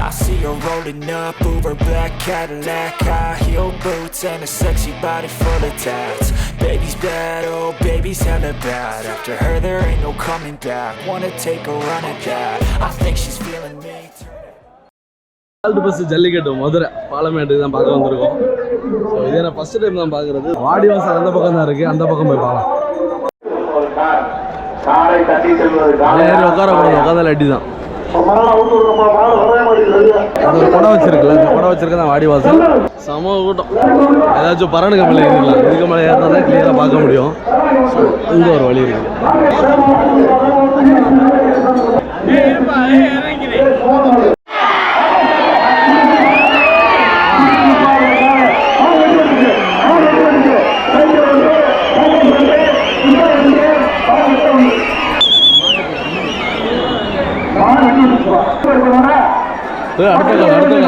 I see her rolling up, Uber black Cadillac, high heel boots and a sexy body full of tats. Baby's bad, oh baby's hella bad. After her there ain't no coming back. Wanna take a run at that. I think she's feeling me. First Jallikattu Madurai பாலமேட்டு தான் பார்க்க வந்திருக்கோம். So இதே நான் first time தான் பார்க்குறது. வாடிவாசல் அந்த பக்கம் தான் இருக்குது, அந்த பக்கம் போய் பார்க்கலாம். உட்காரக்கூடாது, உட்காந்தால அடி தான். கொடை வச்சிருக்குல்ல, இந்த கொடை வச்சிருக்கதான் வாடிவாசல். சம கூட்டம். ஏதாச்சும் பரணு கம்பெனி ஏறிடலாம், இதுக்கு மேலே ஏறினா தான் கிளியராக பார்க்க முடியும். இங்கே ஒரு வழி இருக்கு.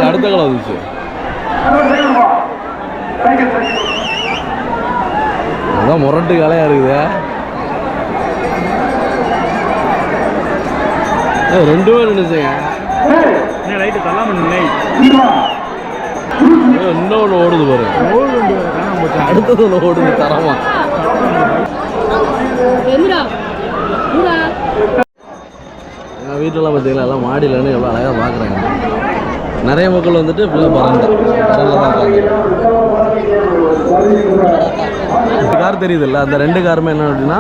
அடுத்த காலம் வந்துச்சு. அதான் முரட்டு காலையா இருக்குது. ரெண்டு பேர் நினைச்சேங்க. இன்னொன்று ஓடுது பாரு, அடுத்தது ஒன்று ஓடுது தரமா. வீட்டிலலாம் பார்த்தீங்களா எல்லாம் மாடியிலன்னு எவ்வளோ அழகாக பார்க்குறாங்க. நிறைய மக்கள் வந்துட்டு ஃபுல்லாக பறந்து கார் தெரியுது இல்லை, அந்த ரெண்டு காருமே என்ன அப்படின்னா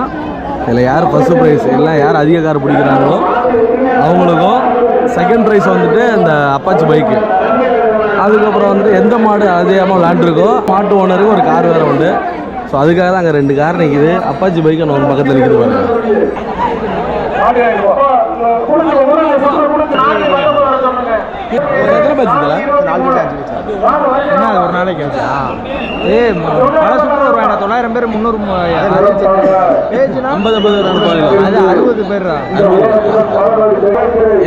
இதில் யார் ஃபஸ்ட்டு ப்ரைஸ் எல்லாம் யார் அதிக கார் பிடிக்கிறாங்களோ அவங்களுக்கும், செகண்ட் ப்ரைஸ் வந்துட்டு அந்த அப்பாச்சி பைக்கு, அதுக்கப்புறம் வந்துட்டு எந்த மாடு அதிகமாக விளாண்டுருக்கோ மாட்டு ஓனருக்கு ஒரு கார் வேறு உண்டு. ஸோ அதுக்காக தான் அங்கே ரெண்டு கார் நிற்கிது. அப்பாச்சி பைக்கு நம்ம பக்கத்தில் நிற்கிது பாருங்க. எத்தனை பேச்சு இதில்? 4 பேச்சு 5 என்ன ஒரு நாளைக்கு ஆச்சா? பல சூப்பர் வருவாங்க. 900 பேர் 300 பேஜ்னா 50 அது 60 பேர்.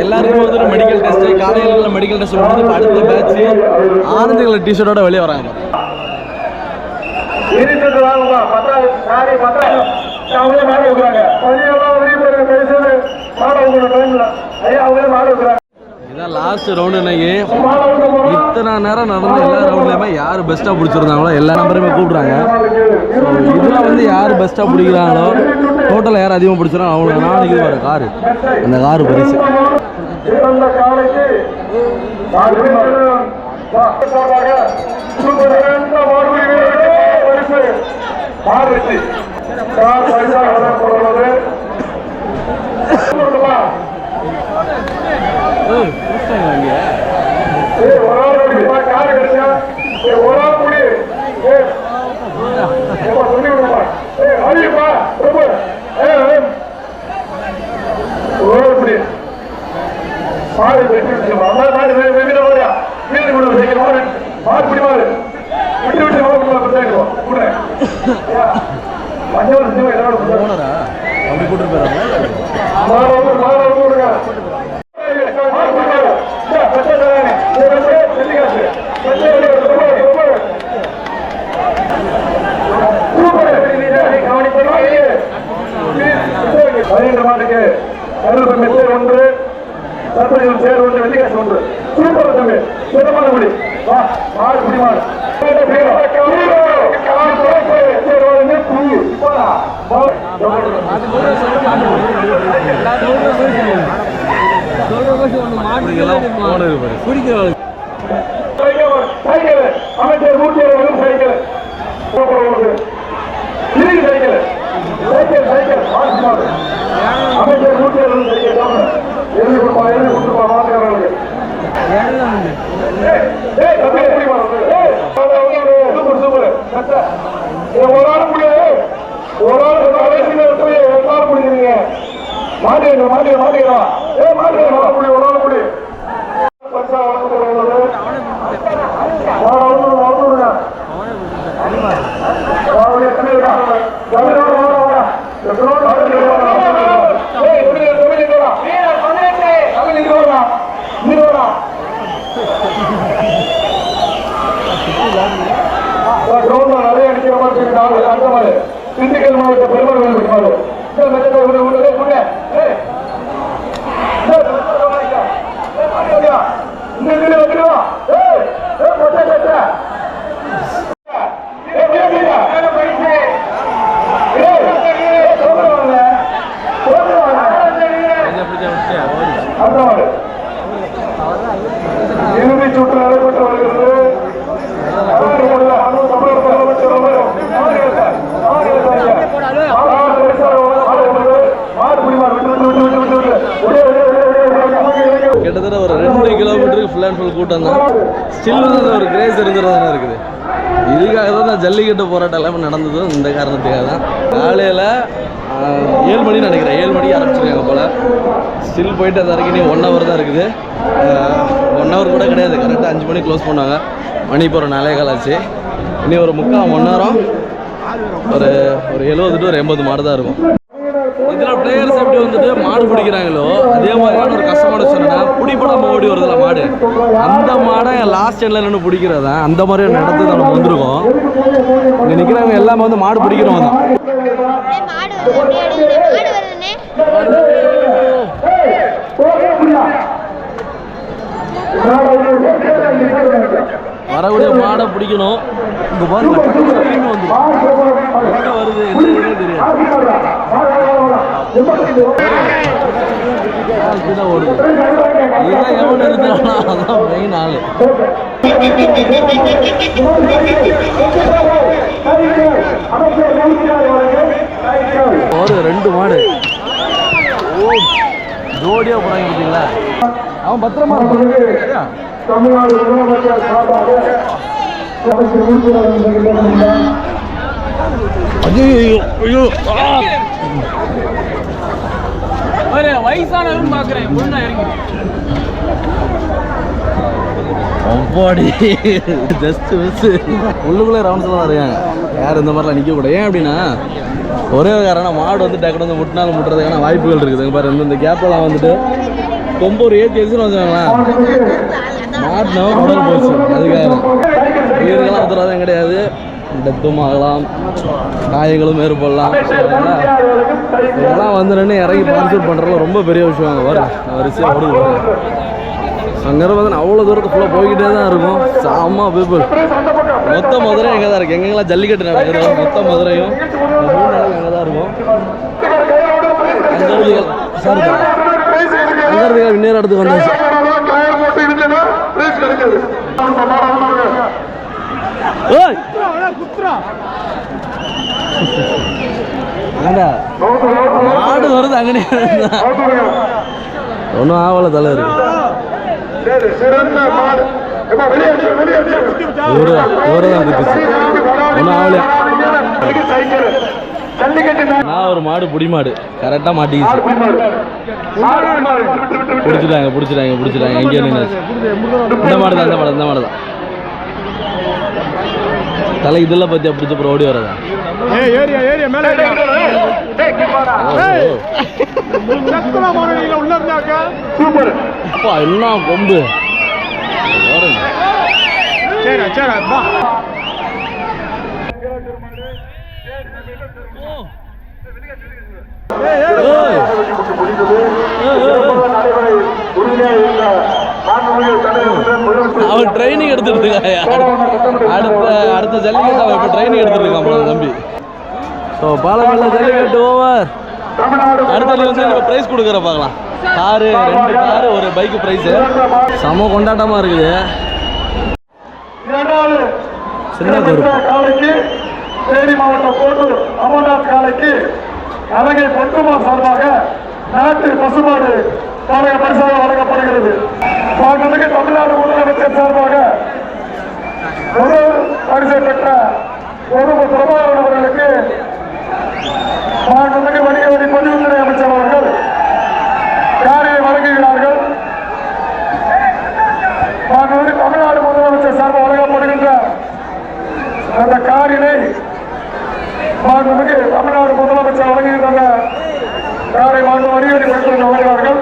எல்லாருக்கும் வந்துட்டு மெடிக்கல் டெஸ்ட்டு, காலையில் மெடிக்கல் டெஸ்ட் முடிஞ்சு அடுத்த பேட்ச் ஆரஞ்சு கலர் டிஷர்ட்டோட வெளியே வராங்க. இதான் லாஸ்ட் ரவுண்டு. இன்னைக்கு இத்தனை நேரம் நடந்து எல்லா ரவுண்ட்லையுமே யார் பெஸ்ட்டாக பிடிச்சிருந்தாங்களோ எல்லா நம்பருமே கூப்பிட்றாங்க. இதில் வந்து யார் பெஸ்ட்டாக பிடிக்கிறாங்களோ டோட்டலாக யார் அதிகமாக பிடிச்சிடறாங்க அவங்களுக்கு நான் இது வர காரு, அந்த காரு பரிசு. அப்படி கூட்டு போயிடறாங்க. திண்டுக்கல் மாவட்ட பெருமாள் ஒரு 2 கிலோமீட்டருக்கு ஃபுல் அண்ட் ஃபுல் கூட்டம் தான். ஸ்டில் வந்து ஒரு கிரேஸ் இருந்துட்டு இருக்குது. இதுக்காக தான் நான் ஜல்லிக்கட்டு போராட்டம் எல்லாமே நடந்தது இந்த காரணத்துக்காக தான். காலையில் 7 மணின்னு நினைக்கிறேன், 7 மணிக்கு ஆரம்பிச்சிருக்காங்க போல். ஸ்டில் போயிட்டு அது வரைக்கும் நீ 1 hour தான் இருக்குது. 1 hour கூட கிடையாது, கரெக்டாக 5 மணிக்கு க்ளோஸ் பண்ணுவாங்க. மணி இப்போ ஒரு 4:15 ஆச்சு. இனி ஒரு 3/4 மணி நேரம் ஒரு 70 to 80 மாடு தான் இருக்கும். இதில் பிளேயர்ஸ் எப்படி வந்துட்டு மாடு பிடிக்கிறாங்களோ அதே மாதிரியான ஒரு கஷ்டமான சொன்னா பிடிப்படாம ஓடி வருதுல மாடு, அந்த மாடை லாஸ்ட் எண்ட்ல நின்று பிடிக்கிறதா அந்த மாதிரியான இடத்துக்கு நம்ம வந்திருக்கோம். இங்கே நிற்கிறவங்க எல்லாமே வந்து மாடு பிடிக்கிறவங்க தான். வரக்கூடிய மாடை பிடிக்கணும். இங்க பாருங்க திரும்பி வந்து வருது, என்ன தெரியாது ஓடுது. இதெல்லாம் எவன் இருந்தானா அதான் மெயின் ஆளு. ஒரு 2 மாடு ஜோடியா போறாங்க பார்த்தீங்களா. அவன் பத்திரமா தமிழ்நாடு வயசானவரும் பாக்குறேன் ஜஸ்ட் உள்ளுக்குள்ளே ரவுண்ட்ஸ் தான் இருக்காங்க. யார் இந்த மாதிரிலாம் நிற்க கூட. ஏன் அப்படின்னா ஒரே காரணம் மாடு வந்து டக்குனு வந்து முட்டினாலும் முட்டுறதுக்கான வாய்ப்புகள் இருக்குது. பாரு இந்த கேப்லாம் வந்துட்டு ரொம்ப ஒரு ஏற்றி வச்சுன்னு வச்சுக்கோங்களேன், மாட்டினா உடல் போச்சு. அதுக்காக உயிர்கள்லாம் உத்தரவாதம் கிடையாது, டெத்தும் ஆகலாம், காயங்களும் ஏற்படலாம். இதெல்லாம் வந்து நின்று இறங்கி பார்ட்டிசிபேட் பண்ணுறதுல ரொம்ப பெரிய விஷயம். வர வரிசையாக ஓடுது. அங்கே பார்த்தா அவ்வளோ தூரத்து ஃபுல்லாக போய்கிட்டே தான் இருக்கும். சாமா பீப்புள். மொத்த மதுரையும் எங்கே தான் இருக்குது. எங்கெங்கெல்லாம் ஜல்லிக்கட்டு நடக்குது மொத்த மதுரையும் 3 நாள் அங்கே தான் இருக்கும். அங்கே இன்னொரு இடத்துக்கு வந்தாச்சு. மாடு வருது அங்கே ஒன்றும் ஆவலை தலை இருக்கு. ஒன்றும் ஆவலையா. நான் ஒரு மாடு புடி மாடு கரெக்டாக மாட்டிக்கிச்சு. பிடிச்சிட்டாங்க எங்கேயும் நின்று. இந்த மாடு தான் இந்த மாடு தான் தலை. இதெல்லாம் பற்றி பிடிச்ச அப்புறம் ஓடி வரதா. அப்பா என்ன கொம்பு அவன் ட்ரைனிங் எடுத்துட்டு இருக்காயா. அடுத்த ஜல்லிக்கட்டு அவன் இப்போ ட்ரைனிங் எடுத்துட்டு இருக்கான் தம்பி. ஸோ பாலமேல ஜல்லிக்கட்டு ஓவர். அடுத்தது வந்து நம்ம ப்ரைஸ் கொடுக்குற பார்க்கலாம். காரு 2 காரு ஒரு பைக்கு ப்ரைஸு. செம கொண்டாட்டமாக இருக்குது. சின்ன காலைக்கு தேனி மாவட்டம் கோட்டூர் அமர்நாத் காலைக்கு அழகை பொன்குமா சார்பாக நாட்டு பசுமாடு காலைய பரிசாக வழங்கப்படுகிறது. மாண்புமிகு தமிழ்நாடு முதலமைச்சர் சார்பாக முதல் பரிசை பெற்ற ஒரு பிரபாகரன் அவர்களுக்கு மாண்புமிகு வணிக வரி பதிவுத்துறை அமைச்சர் அவர்கள் காரியை வழங்குகிறார்கள். மாண்புமிகு தமிழ்நாடு முதலமைச்சர் சார்பாக வழங்கப்படுகின்ற அந்த காரினை மாண்புமிகு தமிழ்நாடு முதலமைச்சர் வழங்குகின்ற காரை மாண்பு வணிக வரி பதிவுத்துறை வழங்குகிறார்கள்.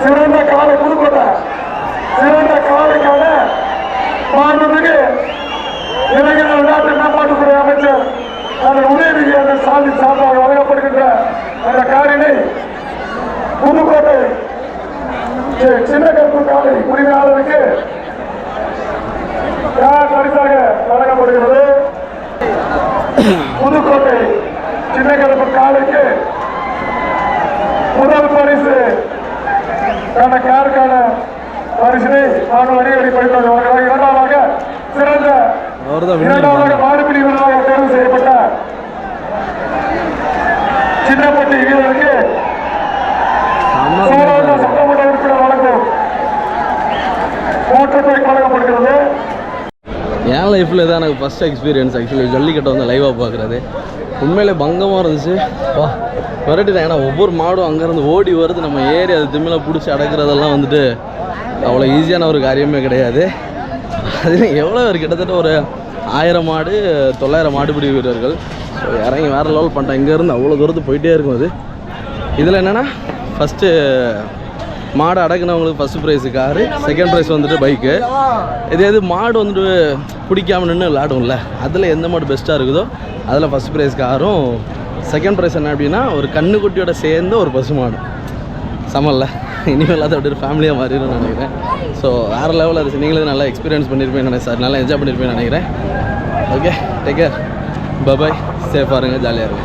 சிறந்த காலை புதுக்கோட்டை சிறந்த காலைக்கான மாண்புமிகு இளைஞர் விளையாட்டு மேம்பாட்டுத்துறை அமைச்சர் அதன் உதயநிதி ஸ்டாலின் சார்பாக வழங்கப்படுகின்ற அந்த காரினை புதுக்கோட்டை சின்ன கருப்பு காலை உரிமையாளருக்கு யார் பரிசாக வழங்கப்படுகிறது. புதுக்கோட்டை சின்ன கருப்பு காலைக்கு முதல் பரிசு காருக்கான பரிசினை வணிகவரி படிப்பது. இரண்டாவதாக மாடுபிடி வீரராக தேர்வு செய்யப்பட்ட சின்னப்பட்டி வீரருக்கு லைஃப்பில் தான் எனக்கு ஃபஸ்ட் எக்ஸ்பீரியன்ஸ் ஆக்சுவலி ஜல்லிக்கட்டை வந்து லைவாக பார்க்குறது. உண்மையிலே பங்கமாக இருந்துச்சு. வா விரட்டிட்டேன். ஏன்னா ஒவ்வொரு மாடும் அங்கேருந்து ஓடி வருது, நம்ம ஏறி அது திம்மில் பிடிச்சி அடக்கிறதெல்லாம் வந்துட்டு அவ்வளோ ஈஸியான ஒரு காரியமே கிடையாது. அது எவ்வளோ கிட்டத்தட்ட ஒரு 1000 மாடு 900 மாடுபிடி வீரர்கள். ஸோ இறங்கி வேறு லெவல் பண்ணிட்டேன். இங்கேருந்து அவ்வளோ தூரத்து போயிட்டே இருக்கும். அது இதில் என்னென்னா ஃபஸ்ட்டு மாடு அடக்குனவங்களுக்கு first prize car, second prize வந்துட்டு பைக்கு. இது மாடு வந்துட்டு பிடிக்காம நின்று விளாடும்ல, அதில் எந்த மாடு பெஸ்ட்டாக இருக்குதோ அதில் ஃபஸ்ட் ப்ரைஸ் காரும், செகண்ட் ப்ரைஸ் என்ன அப்படின்னா ஒரு கண்ணுக்குட்டியோட சேர்ந்த ஒரு பசு மாடு. சமல்ல இனிமேல் அதை அப்படி ஃபேமிலியாக மாறிடும்னு நினைக்கிறேன். ஸோ வேறு லெவலில் இருந்துச்சு. நீங்களும் நல்லா எக்ஸ்பீரியன்ஸ் பண்ணியிருப்பேன் நினைக்கிறேன் சார், நல்லா என்ஜாய் பண்ணியிருப்பேன்னு நினைக்கிறேன். ஓகே, டேக் கேர், பாய், சேஃபாக இருங்க, ஜாலியாக இருங்க.